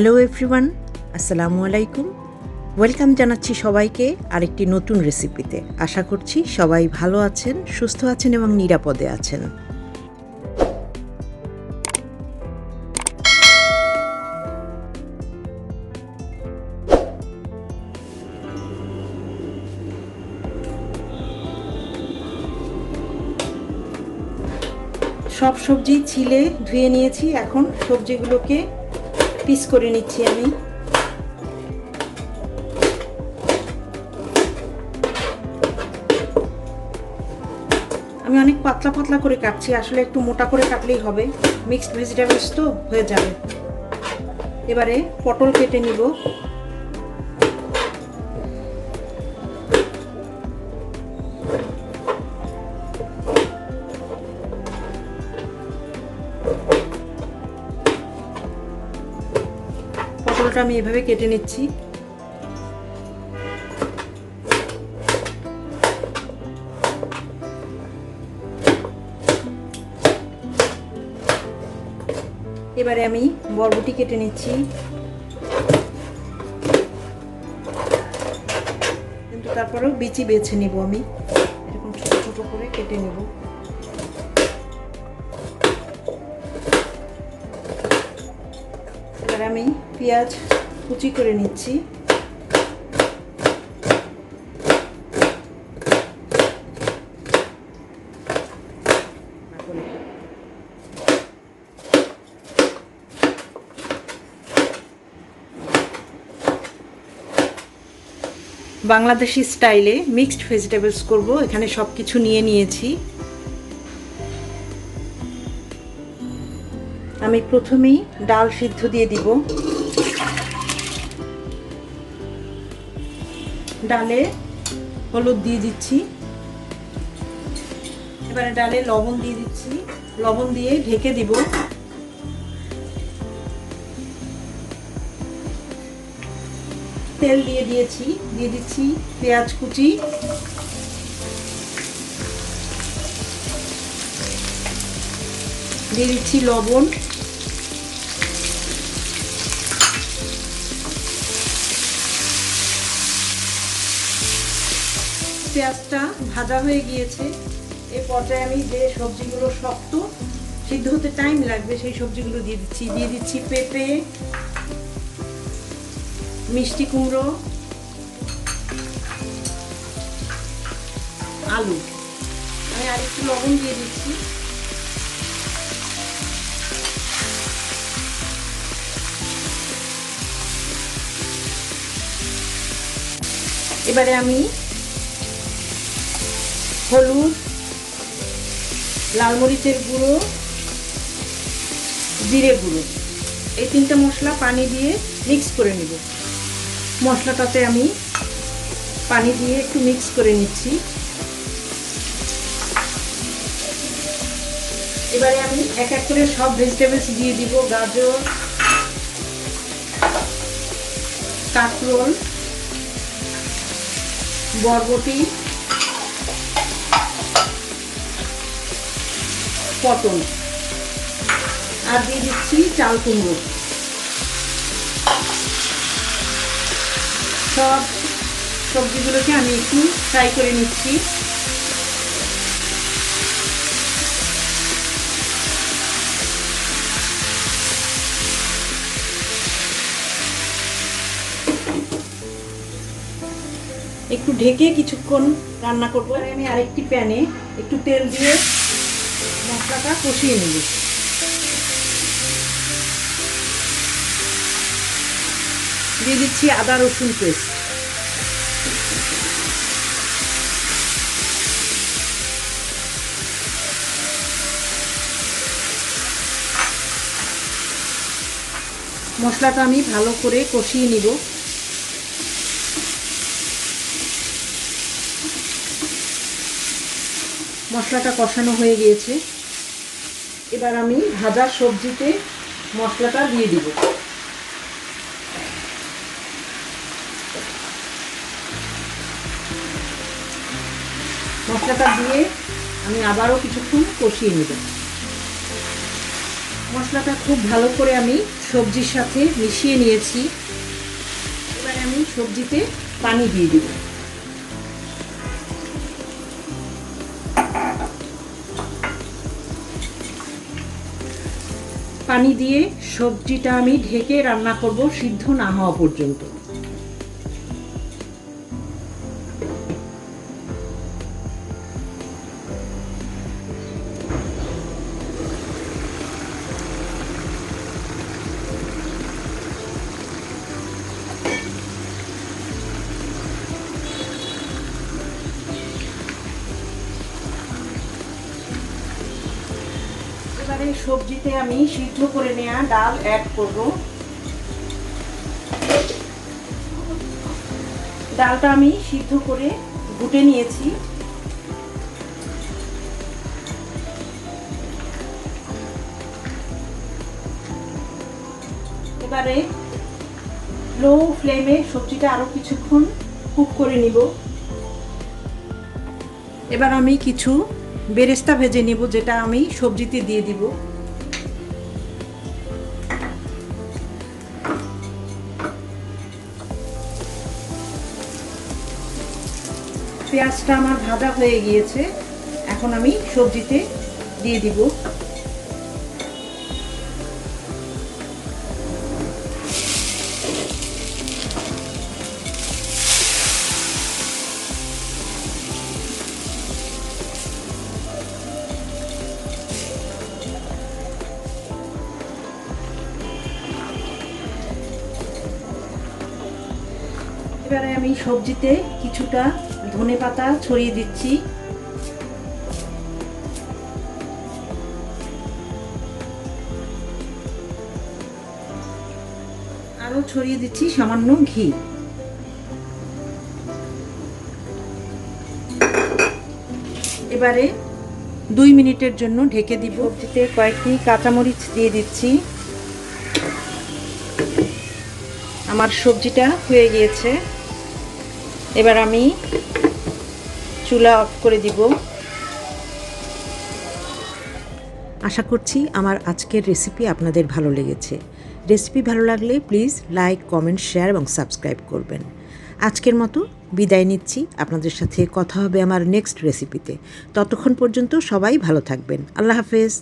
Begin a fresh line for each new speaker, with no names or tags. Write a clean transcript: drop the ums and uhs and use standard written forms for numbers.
Hello everyone, আসসালামু আলাইকুম। Welcome জানাচ্ছি সবাইকে আরেকটি নতুন রেসিপিতে। আশা করছি সবাই ভালো আছেন, সুস্থ আছেন এবং নিরাপদে আছেন। সব সবজি ছিলে ধুয়ে নিয়েছি, এখন সবজিগুলোকে পিস করে নিচ্ছি আমি। অনেক পাতলা পাতলা করে কাটছি, আসলে একটু মোটা করে কাটলেই হবে, মিক্সড ভেজিটেবলস তো হয়ে যাবে। এবারে পটল কেটে নিব। পটলটা আমি এভাবে কেটে নিচ্ছি। এবারে আমি বরবটি কেটে নিচ্ছি, কিন্তু তারপরেও বিচি বেছে নিব। আমি এরকম ছোট ছোট করে কেটে নেব। এবারে আমি পেঁয়াজ কুচি করে নিচ্ছি। বাংলাদেশি স্টাইলে মিক্সড ভেজিটেবলস করব, এখানে সব কিছু নিয়ে নিয়েছি। আমি প্রথমেই ডাল সিদ্ধ দিয়ে দিব। ডালে হলুদ দিয়ে দিচ্ছি। এবারে ডালে লবণ দিয়ে দিচ্ছি, লবণ দিয়ে ঢেকে দিব। তেল দিয়ে দিয়েছি, দিয়ে দিচ্ছি পেঁয়াজ কুচি, দিয়ে দিচ্ছি লবণ, পেঁয়াজটা ভাজা হয়ে গিয়েছে। এই পর্যায়ে আমি যে সবজিগুলো শক্ত, সিদ্ধ হতে টাইম লাগবে, সেই সবজিগুলো দিয়ে দিচ্ছি। দিয়ে দিচ্ছি পেঁপে, মিষ্টি কুমড়ো, আলু। আমি আরেকটু লবণ দিয়ে দিচ্ছি। এবারে আমি হলুদ, লাল মরিচের গুঁড়ো, জিরে গুঁড়ো, এই তিনটা মশলা পানি দিয়ে মিক্স করে নেব। মশলাটাতে আমি পানি দিয়ে একটু মিক্স করে নিচ্ছি। এবারে আমি এক এক করে সব ভেজিটেবলস দিয়ে দিব। গাজর, কাঁকরোল, বরবটি, পটল, আর দিয়ে দিচ্ছি চাল কুমড়ো। সব সবজিগুলোকে আমি একটু ফ্রাই করে নিচ্ছি। একটু ঢেকে কিছুক্ষণ রান্না করবো। আমি আরেকটি প্যানে একটু তেল দিয়ে মশলাটা কষিয়ে নেব। দিয়ে দিচ্ছি আদা রসুন পেস্ট, মশলাটা আমি ভালো করে কষিয়ে নিব। মশলাটা কষানো হয়ে গিয়েছে। এবার আমি ভাজা সবজিতে মশলাটা দিয়ে দিব। মশলাটা দিয়ে আমি আবারও কিছুক্ষণ কষিয়ে নেব। মশলাটা খুব ভালো করে আমি সবজির সাথে মিশিয়ে নিয়েছি। এবারে আমি সবজিতে পানি দিয়ে দিব। পানি দিয়ে সবজিটা আমি ঢেকে রান্না করব সিদ্ধ না হওয়া পর্যন্ত। এবারে সবজিতে আমি সিদ্ধ করে নেওয়া ডাল অ্যাড করব। ডালটা আমি সিদ্ধ করে ঘুটে নিয়েছি। এবারে লো ফ্লেমে সবজিটা আরো কিছুক্ষণ কুক করে নিব। এবার আমি কিছু বেরেস্তা ভেজে নিব, যেটা আমি সবজিতে দিয়ে দিব। পেঁয়াজটা আমার ভাজা হয়ে গিয়েছে, এখন আমি সবজিতে দিয়ে দিব। এবারে আমি সবজিতে কিছুটা ধনেপাতা ছড়িয়ে দিচ্ছি। আরো ছড়িয়ে দিচ্ছি সামান্য ঘি। এবারে 2 মিনিটের জন্য ঢেকে দিব। সবজিতে কয়েকটি কাঁচামরিচ দিয়ে দিচ্ছি। আমার সবজিটা হয়ে গিয়েছে, এবার আমি চুলা অফ করে দিব। আশা করছি আমার আজকের রেসিপি আপনাদের ভালো লেগেছে। রেসিপি ভালো লাগলে প্লিজ লাইক, কমেন্ট, শেয়ার এবং সাবস্ক্রাইব করবেন। আজকের মতো বিদায় নিচ্ছি। আপনাদের সাথে কথা হবে আমার নেক্সট রেসিপিতে। ততক্ষণ পর্যন্ত সবাই ভালো থাকবেন। আল্লাহ হাফেজ।